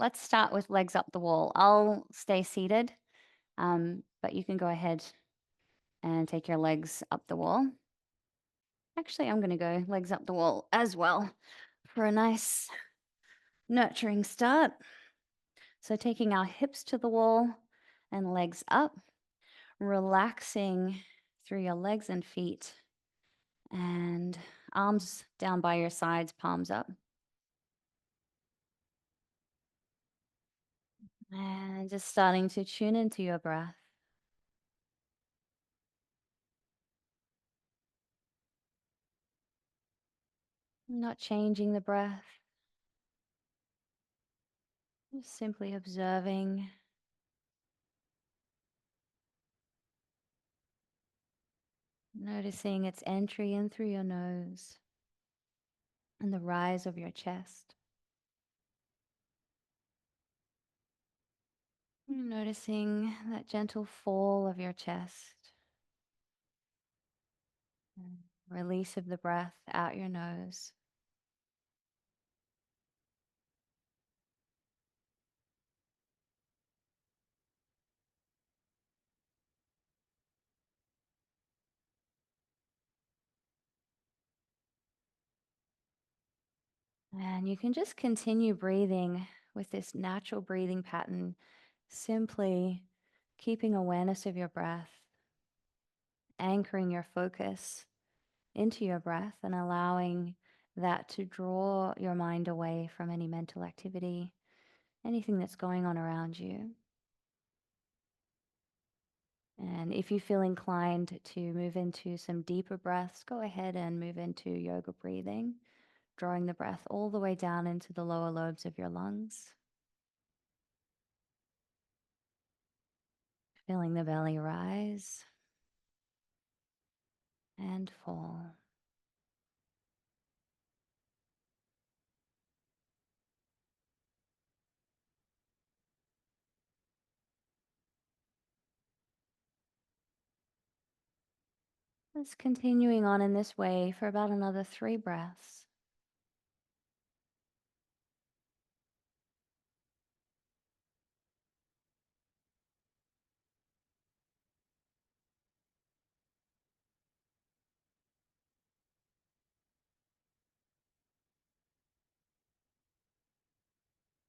let's start with legs up the wall. I'll stay seated, but you can go ahead and take your legs up the wall. Actually, I'm going to go legs up the wall as well for a nice nurturing start. So taking our hips to the wall and legs up, relaxing through your legs and feet, and arms down by your sides, palms up. And just starting to tune into your breath. Not changing the breath, just simply observing, noticing its entry in through your nose and the rise of your chest. Noticing that gentle fall of your chest, and release of the breath out your nose. And you can just continue breathing with this natural breathing pattern, simply keeping awareness of your breath, anchoring your focus into your breath and allowing that to draw your mind away from any mental activity, anything that's going on around you. And if you feel inclined to move into some deeper breaths, go ahead and move into yoga breathing, drawing the breath all the way down into the lower lobes of your lungs, feeling the belly rise and fall. Just continuing on in this way for about another 3 breaths.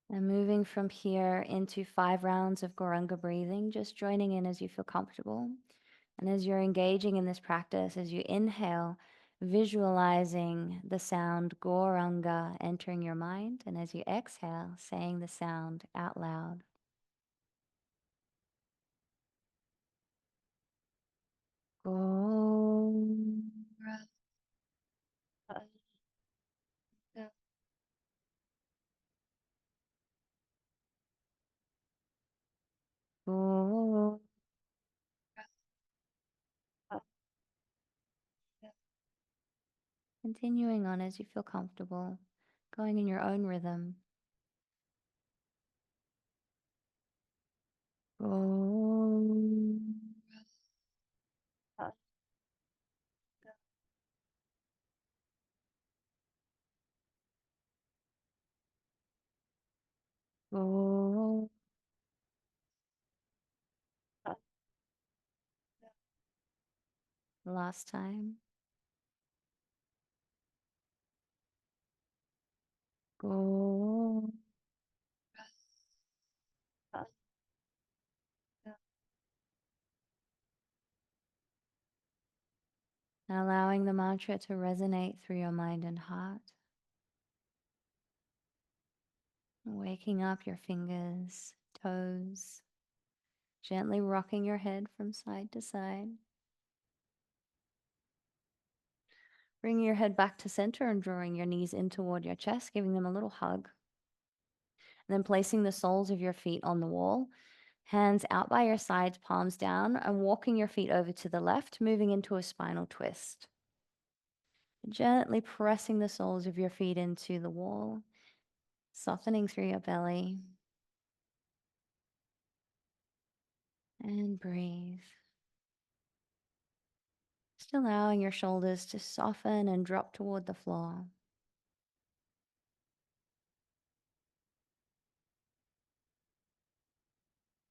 And moving from here into 5 rounds of Gorunga breathing, just joining in as you feel comfortable. And as you're engaging in this practice, as you inhale, visualizing the sound Gorunga entering your mind. And as you exhale, saying the sound out loud. Gorunga. Gorunga. Continuing on as you feel comfortable, going in your own rhythm. Gorunga. Gorunga. Last time. Gorunga. Allowing the mantra to resonate through your mind and heart. Waking up your fingers, toes, gently rocking your head from side to side. Bringing your head back to center and drawing your knees in toward your chest, giving them a little hug. And then placing the soles of your feet on the wall, hands out by your sides, palms down, and walking your feet over to the left, moving into a spinal twist. Gently pressing the soles of your feet into the wall, softening through your belly. And breathe. Just allowing your shoulders to soften and drop toward the floor.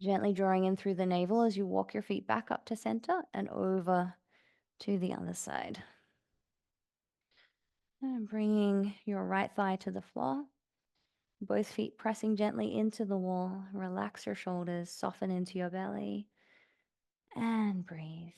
Gently drawing in through the navel as you walk your feet back up to center and over to the other side. And bringing your right thigh to the floor, both feet pressing gently into the wall. Relax your shoulders, soften into your belly, and breathe.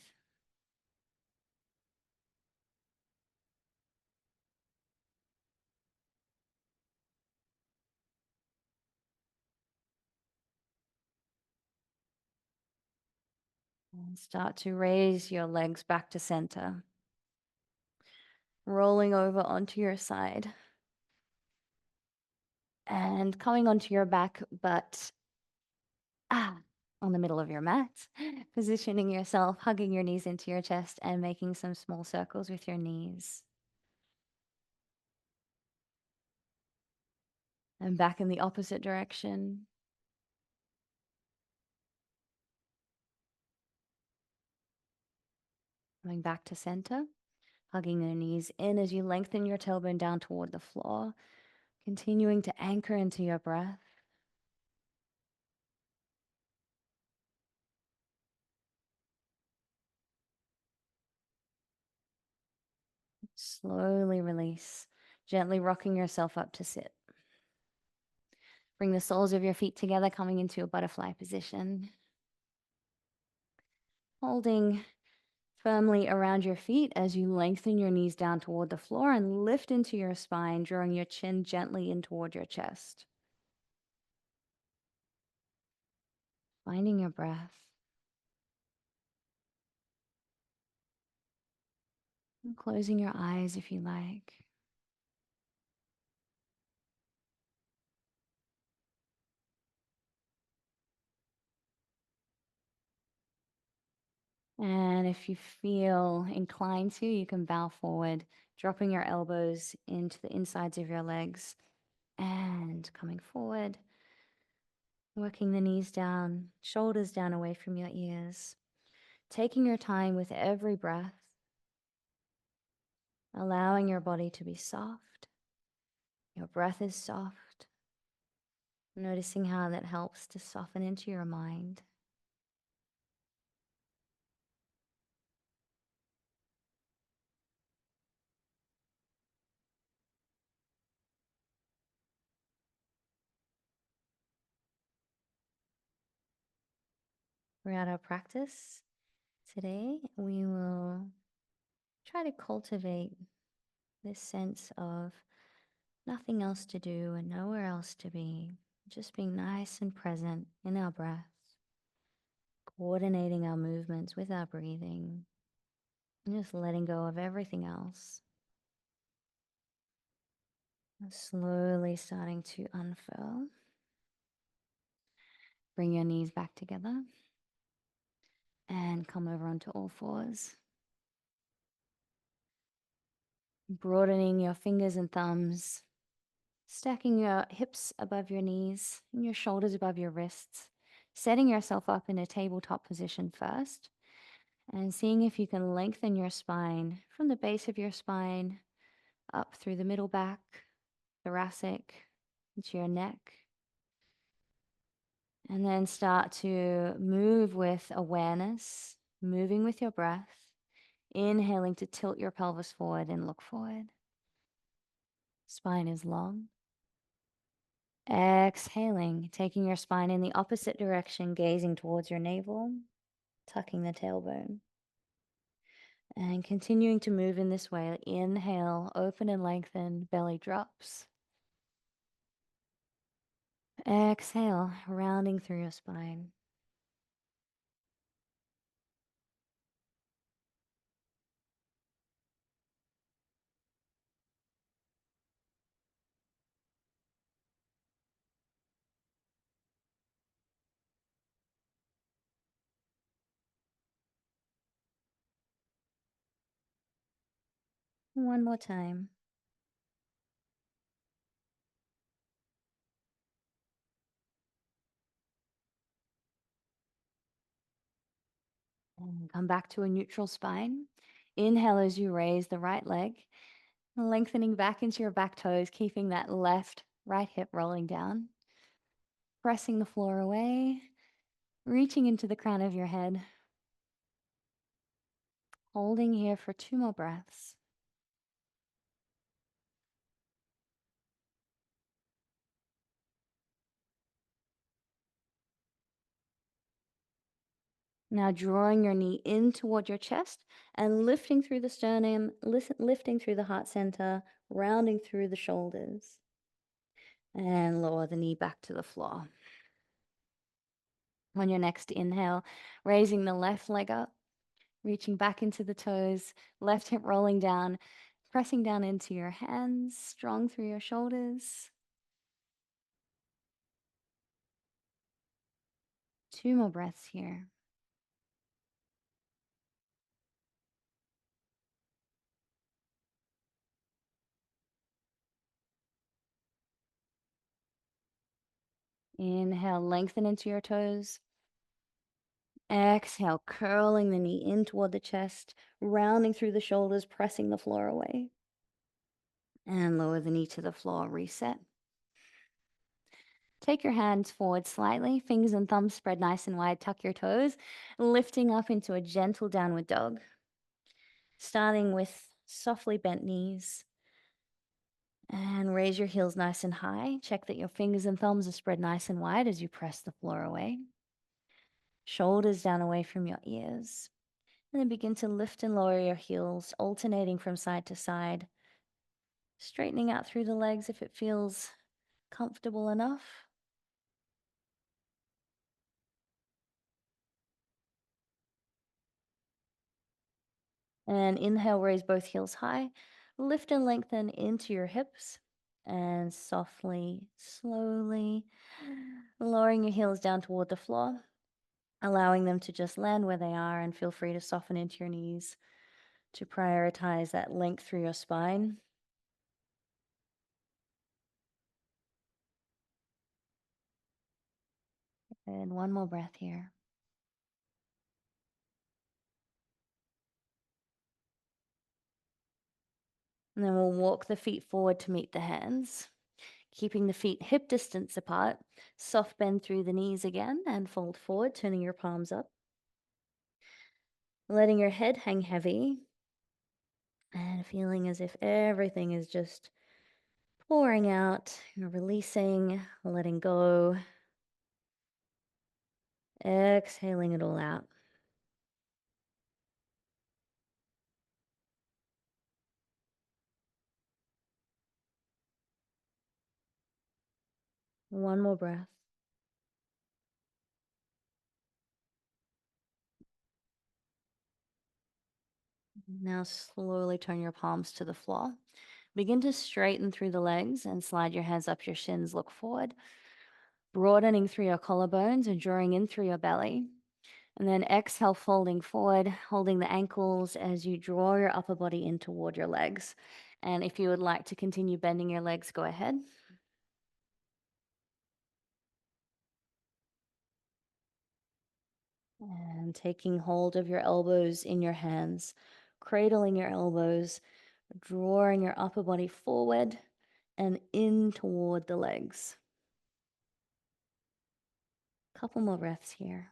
And start to raise your legs back to center, rolling over onto your side and coming onto your back, but ah, on the middle of your mat, positioning yourself, hugging your knees into your chest and making some small circles with your knees. And back in the opposite direction. Coming back to center, hugging the knees in as you lengthen your tailbone down toward the floor, continuing to anchor into your breath. Slowly release, gently rocking yourself up to sit. Bring the soles of your feet together, coming into a butterfly position. Holding firmly around your feet as you lengthen your knees down toward the floor and lift into your spine, drawing your chin gently in toward your chest. Finding your breath. And closing your eyes if you like. And if you feel inclined to, you can bow forward, dropping your elbows into the insides of your legs and coming forward, working the knees down, shoulders down away from your ears, taking your time with every breath, allowing your body to be soft. Your breath is soft, noticing how that helps to soften into your mind. Throughout our practice today, we will try to cultivate this sense of nothing else to do and nowhere else to be, just being nice and present in our breath, coordinating our movements with our breathing, and just letting go of everything else. And slowly starting to unfurl. Bring your knees back together and come over onto all fours. Broadening your fingers and thumbs, stacking your hips above your knees and your shoulders above your wrists, setting yourself up in a tabletop position first, and seeing if you can lengthen your spine from the base of your spine up through the middle back, thoracic, into your neck. And then start to move with awareness, moving with your breath, inhaling to tilt your pelvis forward and look forward. Spine is long. Exhaling, taking your spine in the opposite direction, gazing towards your navel, tucking the tailbone. And continuing to move in this way. Inhale, open and lengthen, belly drops. Exhale, rounding through your spine. One more time. And come back to a neutral spine. Inhale as you raise the right leg, lengthening back into your back toes, keeping that left right hip rolling down. Pressing the floor away. reaching into the crown of your head, holding here for 2 more breaths. Now drawing your knee in toward your chest and lifting through the sternum, lifting through the heart center, rounding through the shoulders, and lower the knee back to the floor. On your next inhale, raising the left leg up, reaching back into the toes, left hip rolling down, pressing down into your hands, strong through your shoulders. 2 more breaths here. Inhale, lengthen into your toes. Exhale, curling the knee in toward the chest, rounding through the shoulders, pressing the floor away. And lower the knee to the floor, reset. Take your hands forward slightly, fingers and thumbs spread nice and wide, tuck your toes, lifting up into a gentle downward dog. Starting with softly bent knees. And raise your heels nice and high. Check that your fingers and thumbs are spread nice and wide as you press the floor away. Shoulders down away from your ears. And then begin to lift and lower your heels, alternating from side to side. Straightening out through the legs if it feels comfortable enough. And inhale, raise both heels high. Lift and lengthen into your hips. And softly, slowly, lowering your heels down toward the floor. Allowing them to just land where they are, and feel free to soften into your knees to prioritize that length through your spine. And one more breath here. And then we'll walk the feet forward to meet the hands, keeping the feet hip distance apart. Soft bend through the knees again and fold forward, turning your palms up. Letting your head hang heavy and feeling as if everything is just pouring out, releasing, letting go, exhaling it all out. One more breath. Now slowly turn your palms to the floor. Begin to straighten through the legs and slide your hands up your shins. Look forward, broadening through your collarbones and drawing in through your belly. And then exhale, folding forward, holding the ankles as you draw your upper body in toward your legs. And if you would like to continue bending your legs, go ahead. And taking hold of your elbows in your hands, cradling your elbows, drawing your upper body forward and in toward the legs. Couple more breaths here.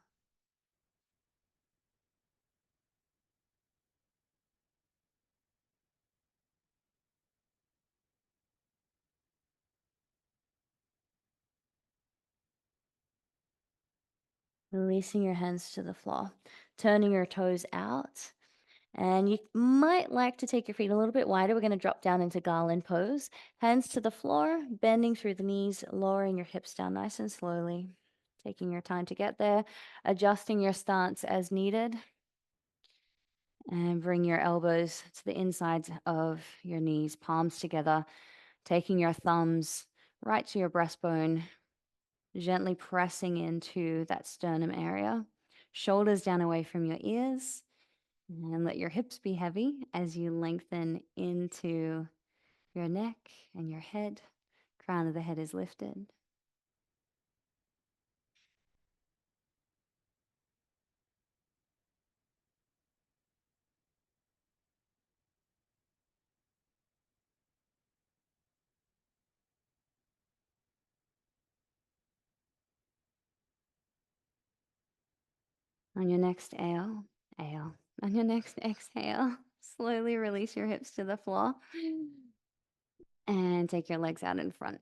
Releasing your hands to the floor, turning your toes out. And you might like to take your feet a little bit wider. We're going to drop down into garland pose. Hands to the floor, bending through the knees, lowering your hips down nice and slowly. Taking your time to get there, adjusting your stance as needed. And bring your elbows to the insides of your knees, palms together, taking your thumbs right to your breastbone, gently pressing into that sternum area. Shoulders down away from your ears. And let your hips be heavy as you lengthen into your neck and your head. Crown of the head is lifted. On your next exhale. On your next exhale, slowly release your hips to the floor and take your legs out in front.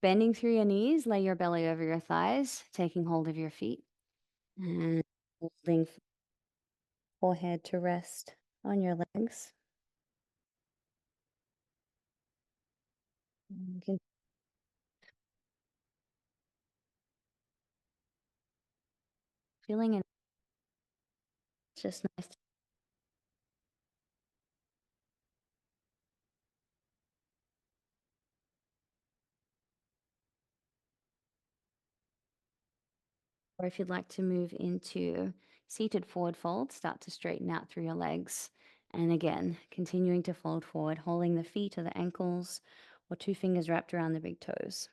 Bending through your knees, lay your belly over your thighs, taking hold of your feet and holding forehead to rest on your legs. You can feeling it. It's just nice. Or if you'd like to move into seated forward fold, start to straighten out through your legs. And again, continuing to fold forward, holding the feet or the ankles or two fingers wrapped around the big toes.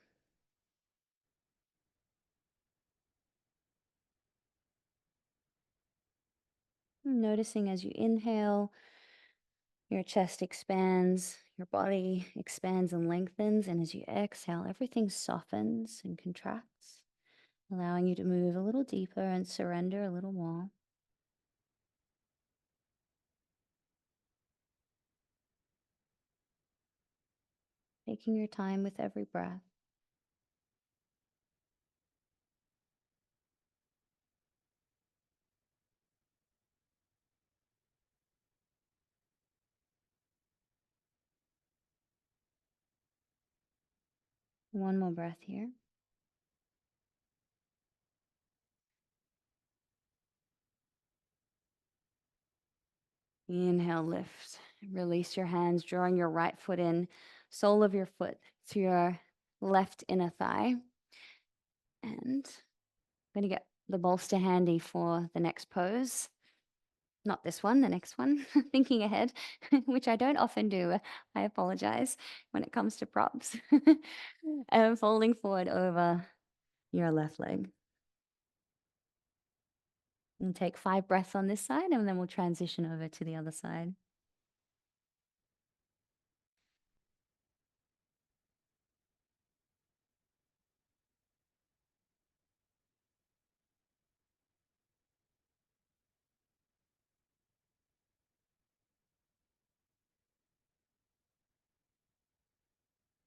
Noticing as you inhale, your chest expands, your body expands and lengthens. And as you exhale, everything softens and contracts, allowing you to move a little deeper and surrender a little more. Taking your time with every breath. One more breath here. Inhale, lift. Release your hands, drawing your right foot in, sole of your foot to your left inner thigh. And I'm going to get the bolster handy for the next pose. Not this one, the next one. Thinking ahead, which I don't often do. I apologize when it comes to props. And folding forward over your left leg. And take 5 breaths on this side, and then we'll transition over to the other side.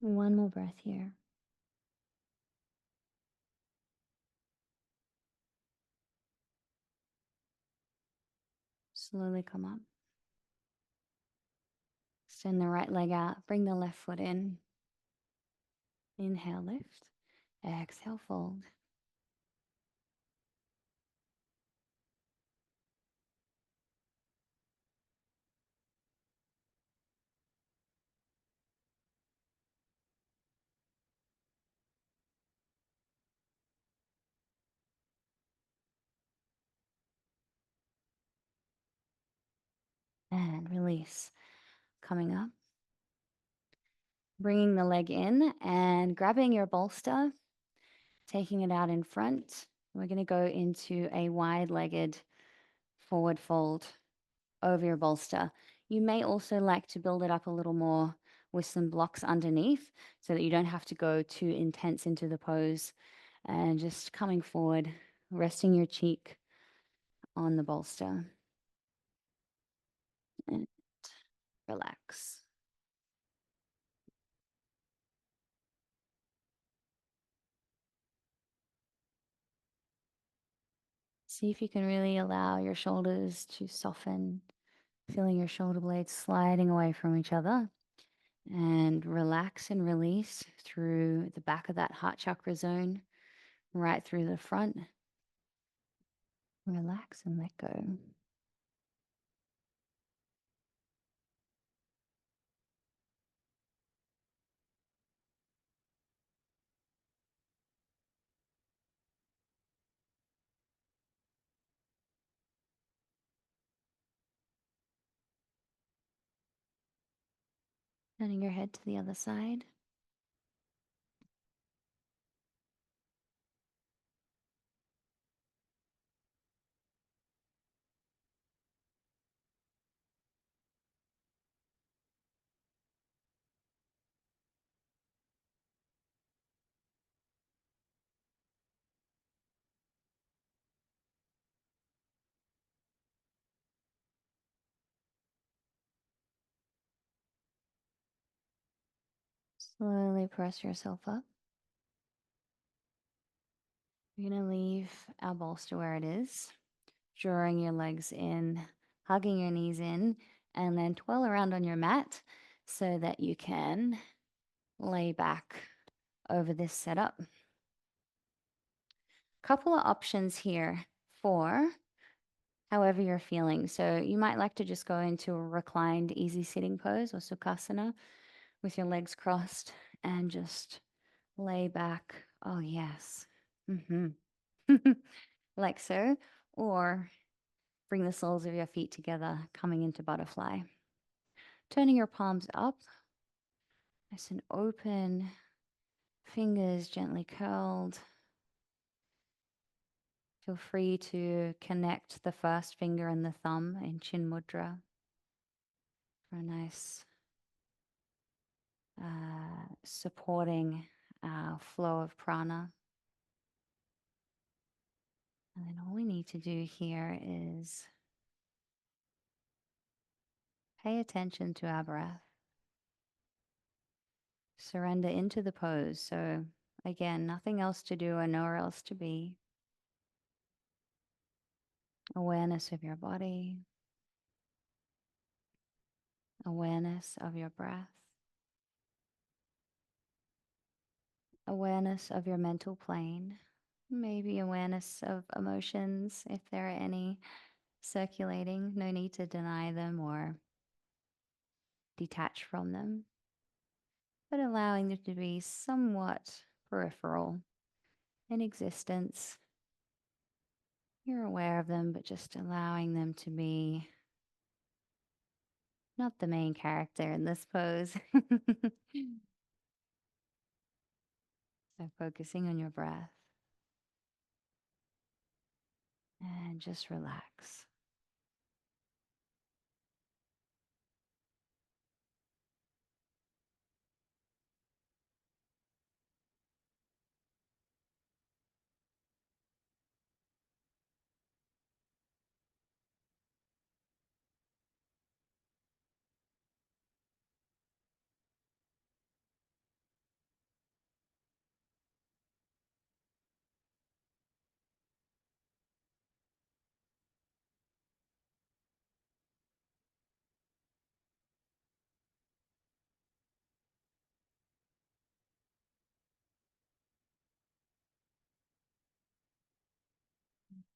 One more breath here. Slowly come up. Send the right leg out. Bring the left foot in. Inhale, lift. Exhale, fold. And release. Coming up. Bringing the leg in and grabbing your bolster, taking it out in front. We're going to go into a wide-legged forward fold over your bolster. You may also like to build it up a little more with some blocks underneath so that you don't have to go too intense into the pose. And just coming forward, resting your cheek on the bolster. And relax. See if you can really allow your shoulders to soften, feeling your shoulder blades sliding away from each other. And relax and release through the back of that heart chakra zone, right through the front. Relax and let go. Turning your head to the other side. Slowly press yourself up. You're going to leave our bolster where it is, drawing your legs in, hugging your knees in, and then twirl around on your mat so that you can lay back over this setup. Couple of options here for however you're feeling. So you might like to just go into a reclined easy sitting pose or sukhasana with your legs crossed and just lay back. Oh, yes. Hmm. Like so. Or bring the soles of your feet together, coming into butterfly. Turning your palms up, nice and open, fingers gently curled. Feel free to connect the first finger and the thumb in Chin Mudra for a nice supporting flow of prana. And then all we need to do here is pay attention to our breath. Surrender into the pose. So, again, nothing else to do and nowhere else to be. Awareness of your body, awareness of your breath, awareness of your mental plane, maybe awareness of emotions if there are any circulating. No need to deny them or detach from them, but allowing them to be somewhat peripheral in existence. You're aware of them, but just allowing them to be not the main character in this pose. So focusing on your breath and just relax.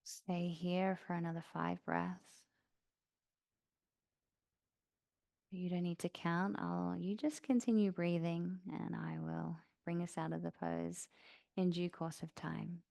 Stay here for another 5 breaths. You don't need to count. You just continue breathing and I will bring us out of the pose in due course of time.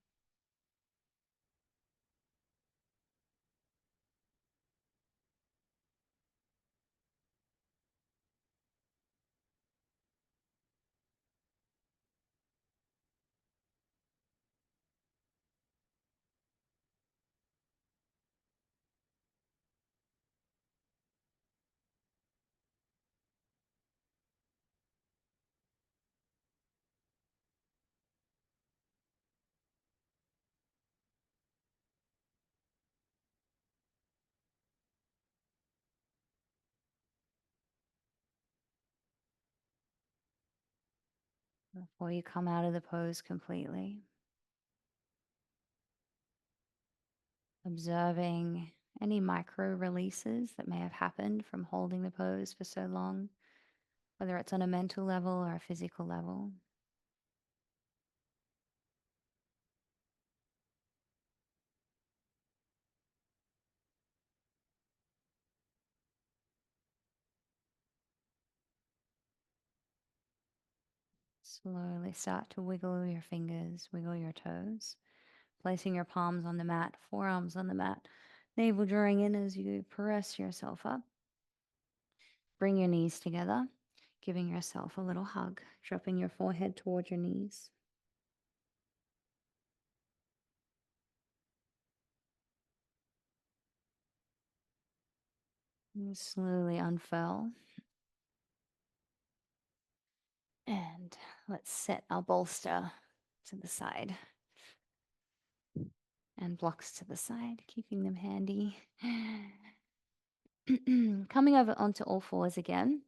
Before you come out of the pose completely, observing any micro releases that may have happened from holding the pose for so long, whether it's on a mental level or a physical level. Slowly start to wiggle your fingers, wiggle your toes, placing your palms on the mat, forearms on the mat, navel drawing in as you press yourself up. Bring your knees together, giving yourself a little hug, dropping your forehead toward your knees. And slowly unfurl. And let's set our bolster to the side and blocks to the side, keeping them handy. Coming over onto all fours again.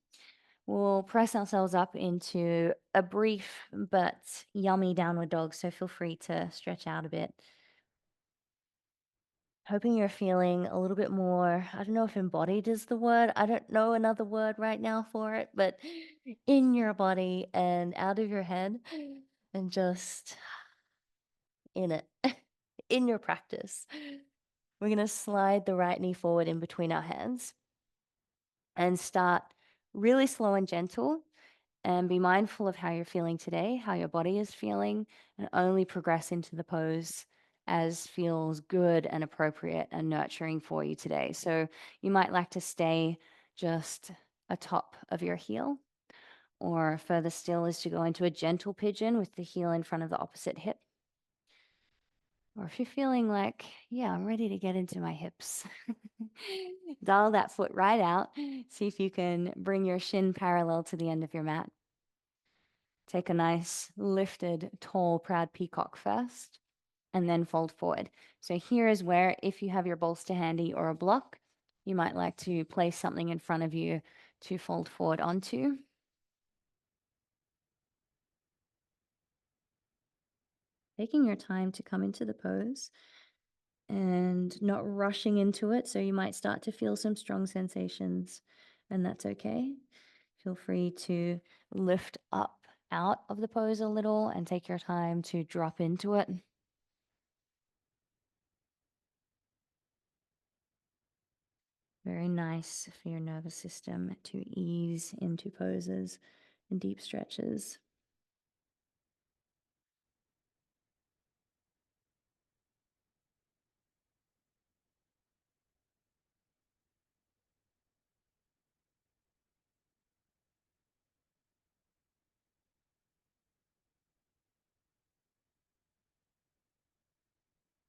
We'll press ourselves up into a brief but yummy downward dog. So feel free to stretch out a bit. Hoping you're feeling a little bit more, I don't know if embodied is the word. I don't know another word right now for it, but in your body and out of your head and just in it, in your practice. We're going to slide the right knee forward in between our hands and start really slow and gentle, and be mindful of how you're feeling today, how your body is feeling, and only progress into the pose as feels good and appropriate and nurturing for you today. So you might like to stay just atop of your heel, or further still is to go into a gentle pigeon with the heel in front of the opposite hip. Or if you're feeling like, yeah, I'm ready to get into my hips, dial that foot right out. See if you can bring your shin parallel to the end of your mat. Take a nice lifted, tall, proud peacock first, and then fold forward. So here is where, if you have your bolster handy or a block, you might like to place something in front of you to fold forward onto. Taking your time to come into the pose and not rushing into it. So you might start to feel some strong sensations, and that's okay. Feel free to lift up out of the pose a little and take your time to drop into it. Very nice for your nervous system to ease into poses and deep stretches.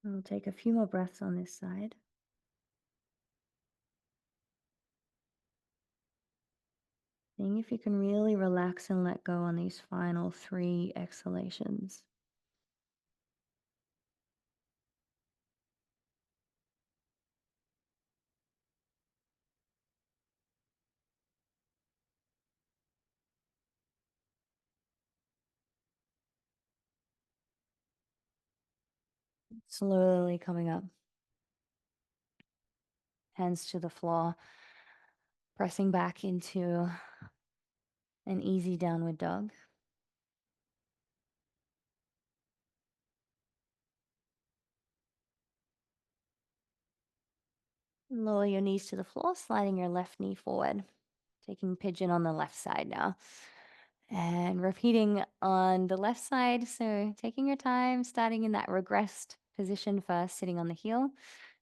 We'll take a few more breaths on this side. Seeing if you can really relax and let go on these final 3 exhalations. Slowly coming up. Hands to the floor. Pressing back into an easy downward dog. Lower your knees to the floor, sliding your left knee forward. Taking pigeon on the left side now. And repeating on the left side. So taking your time, starting in that regressed position first, sitting on the heel,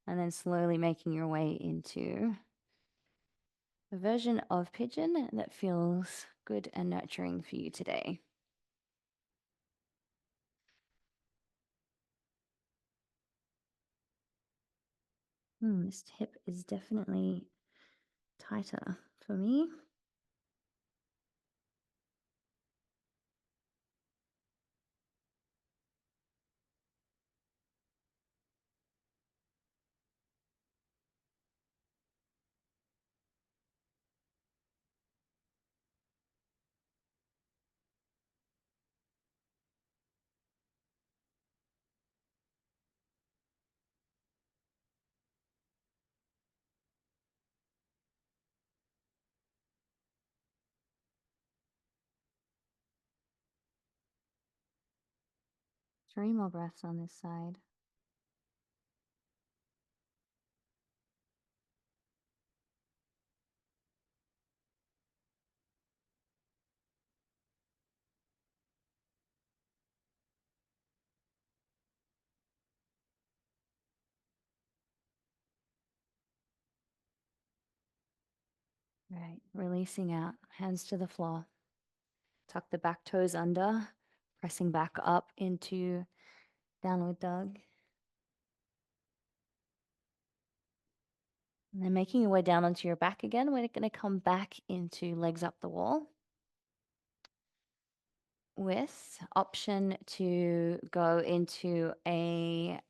and then slowly making your way into a version of pigeon that feels good and nurturing for you today. This hip is definitely tighter for me. Three more breaths on this side. Right, releasing out, hands to the floor. Tuck the back toes under, pressing back up into downward dog. And then making your way down onto your back again, we're going to come back into legs up the wall with option to go into a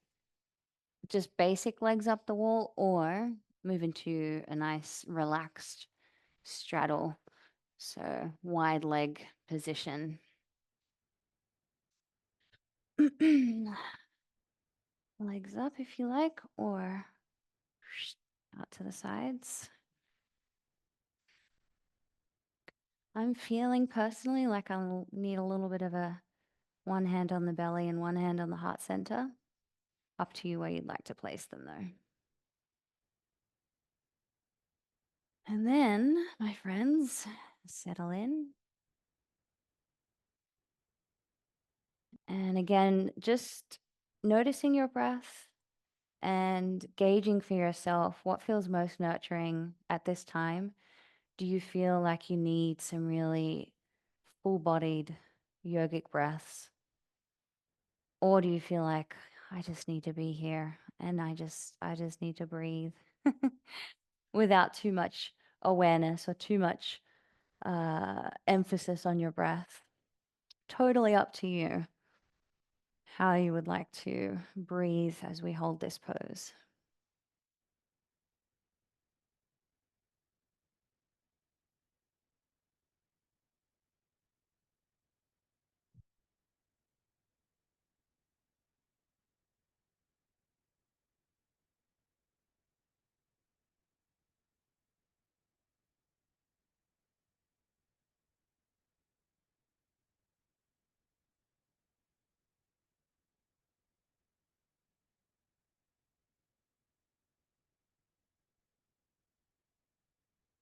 just basic legs up the wall, or move into a nice relaxed straddle So wide leg position. Legs up if you like, or out to the sides. I'm feeling personally like I'll need a little bit of a one hand on the belly and one hand on the heart center. Up to you where you'd like to place them though. And then, my friends, settle in. And again, just noticing your breath and gauging for yourself what feels most nurturing at this time. Do you feel like you need some really full bodied yogic breaths? Or do you feel like I just need to be here and I just need to breathe without too much awareness or too much emphasis on your breath? Totally up to you how you would like to breathe as we hold this pose.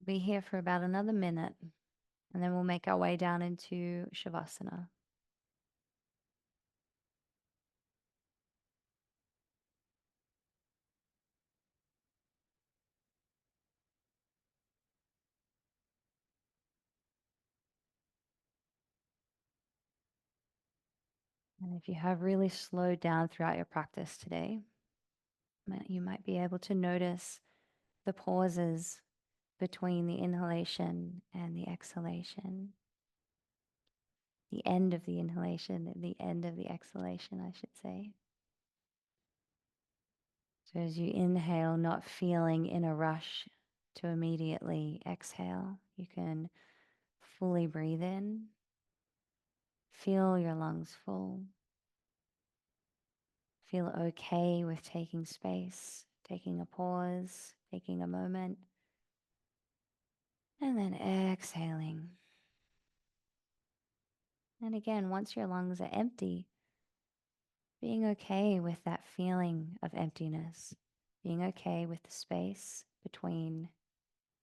Be here for about another minute, and then we'll make our way down into Shavasana. And if you have really slowed down throughout your practice today, you might be able to notice the pauses between the inhalation and the exhalation, the end of the inhalation and the end of the exhalation, I should say. So as you inhale, not feeling in a rush to immediately exhale, you can fully breathe in, feel your lungs full, feel okay with taking space, taking a pause, taking a moment, and then exhaling. And again, once your lungs are empty, being okay with that feeling of emptiness, being okay with the space between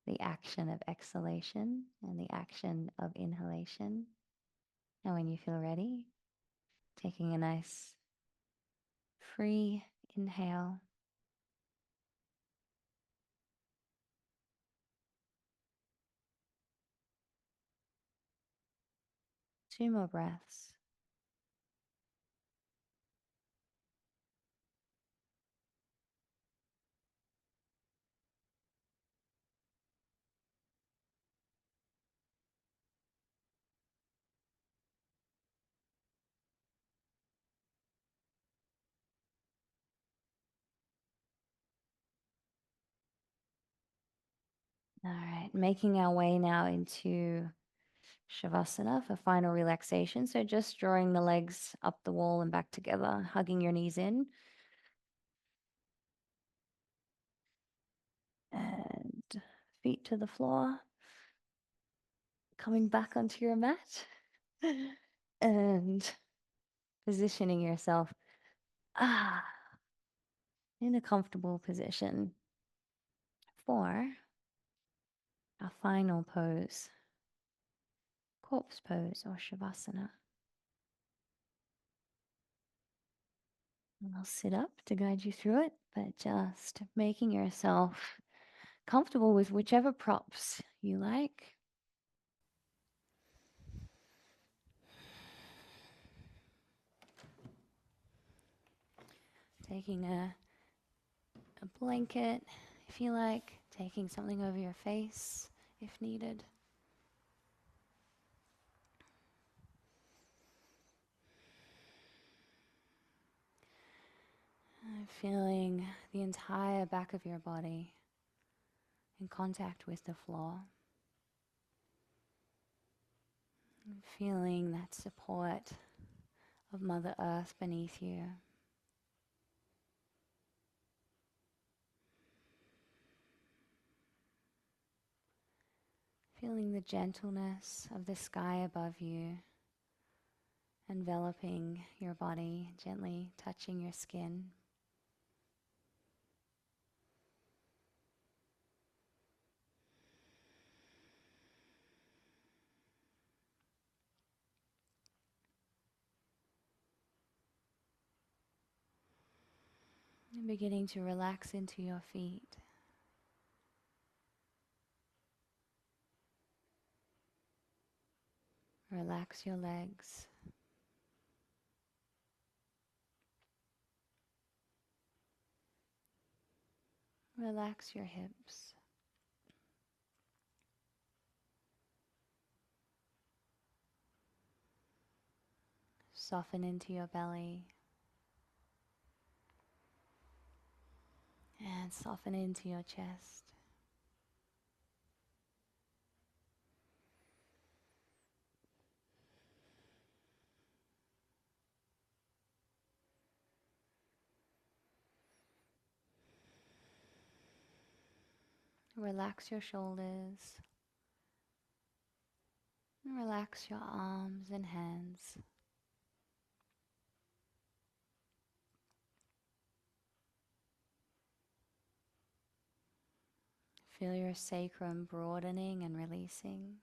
the action of exhalation and the action of inhalation. And when you feel ready, taking a nice free inhale, 2 more breaths. All right, making our way now into Shavasana for final relaxation. So just drawing the legs up the wall and back together, hugging your knees in. And feet to the floor, coming back onto your mat and positioning yourself in a comfortable position for our final pose, corpse pose or Shavasana. And I'll sit up to guide you through it, but just making yourself comfortable with whichever props you like. Taking a blanket if you like, taking something over your face if needed. Feeling the entire back of your body in contact with the floor. Feeling that support of Mother Earth beneath you. Feeling the gentleness of the sky above you, enveloping your body, gently touching your skin. And beginning to relax into your feet. Relax your legs. Relax your hips. Soften into your belly. And soften into your chest. Relax your shoulders. And relax your arms and hands. Feel your sacrum broadening and releasing.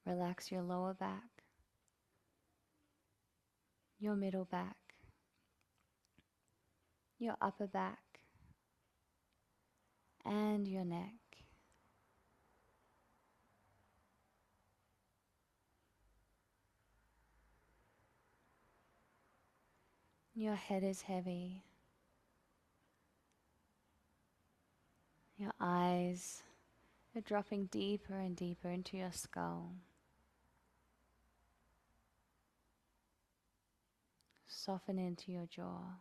Relax your lower back, your middle back, your upper back, and your neck. Your head is heavy. Your eyes are dropping deeper and deeper into your skull. Soften into your jaw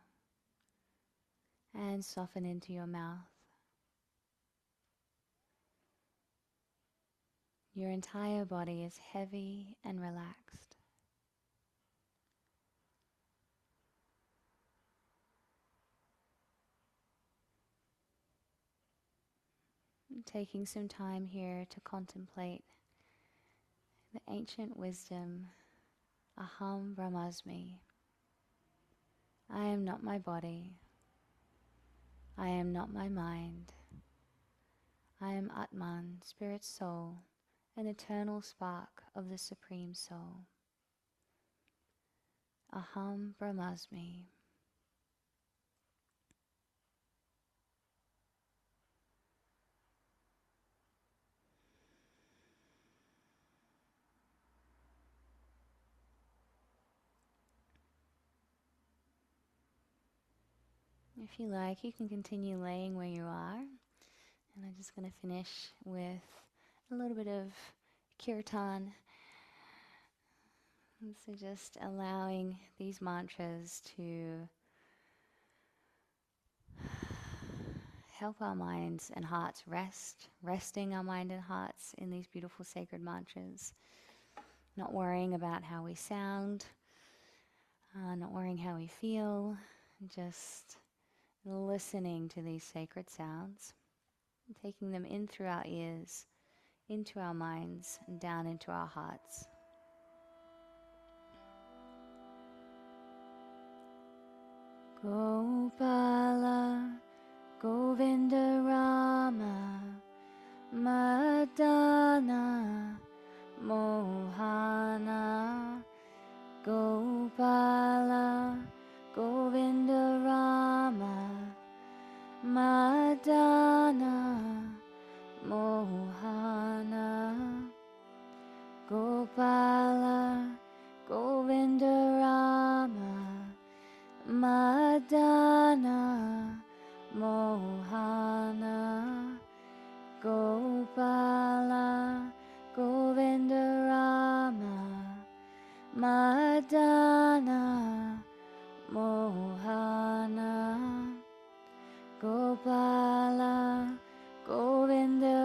and soften into your mouth. Your entire body is heavy and relaxed. Taking some time here to contemplate the ancient wisdom, Aham Brahmasmi. I am not my body. I am not my mind. I am Atman, spirit soul, an eternal spark of the Supreme Soul. Aham Brahmasmi. If you like, you can continue laying where you are. And I'm just going to finish with a little bit of kirtan. And so just allowing these mantras to help our minds and hearts rest, resting our mind and hearts in these beautiful sacred mantras. Not worrying about how we sound, not worrying how we feel, just listening to these sacred sounds, and taking them in through our ears, into our minds, and down into our hearts. Gopala, Govinda Rama, Madana, Mohana, Gopala, Govinda Rama, Madana, Mohana, Gopala, Govinda Rama, Madana, Mohana, Gopala, Govinda Rama, Madana, Mohana, Gopala, Govinda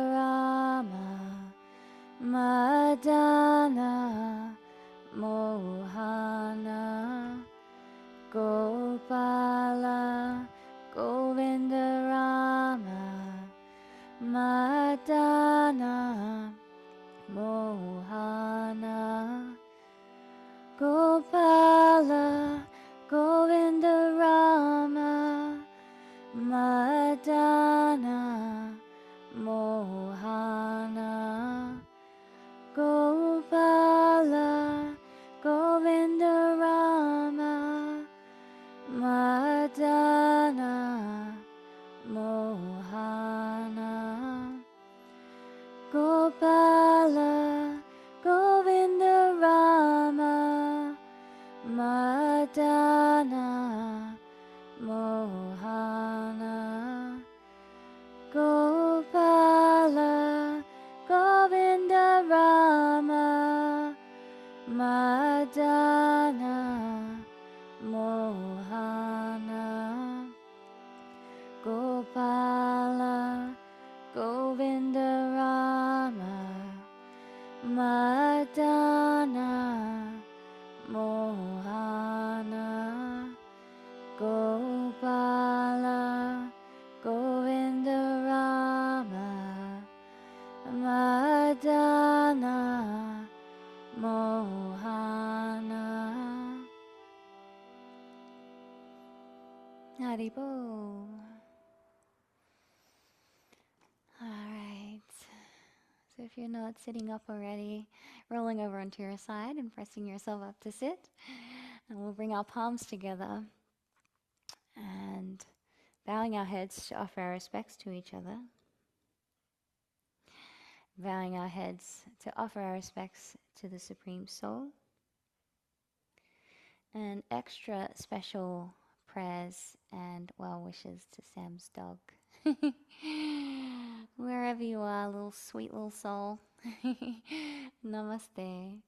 Gopala, Govinda Rama, Madana, Mohana. Gopala, Govinda Rama, Madana, Mohana. Gopala, Govinda Rama, Madana, Mohana. Gopala, Govinda Rama, Madana, Mohana. Haribo. All right. So if you're not sitting up already, rolling over onto your side and pressing yourself up to sit. And we'll bring our palms together and bowing our heads to offer our respects to each other. Bowing our heads to offer our respects to the Supreme Soul. And extra special prayers and well wishes to Sam's dog. Wherever you are, little sweet little soul. Namaste.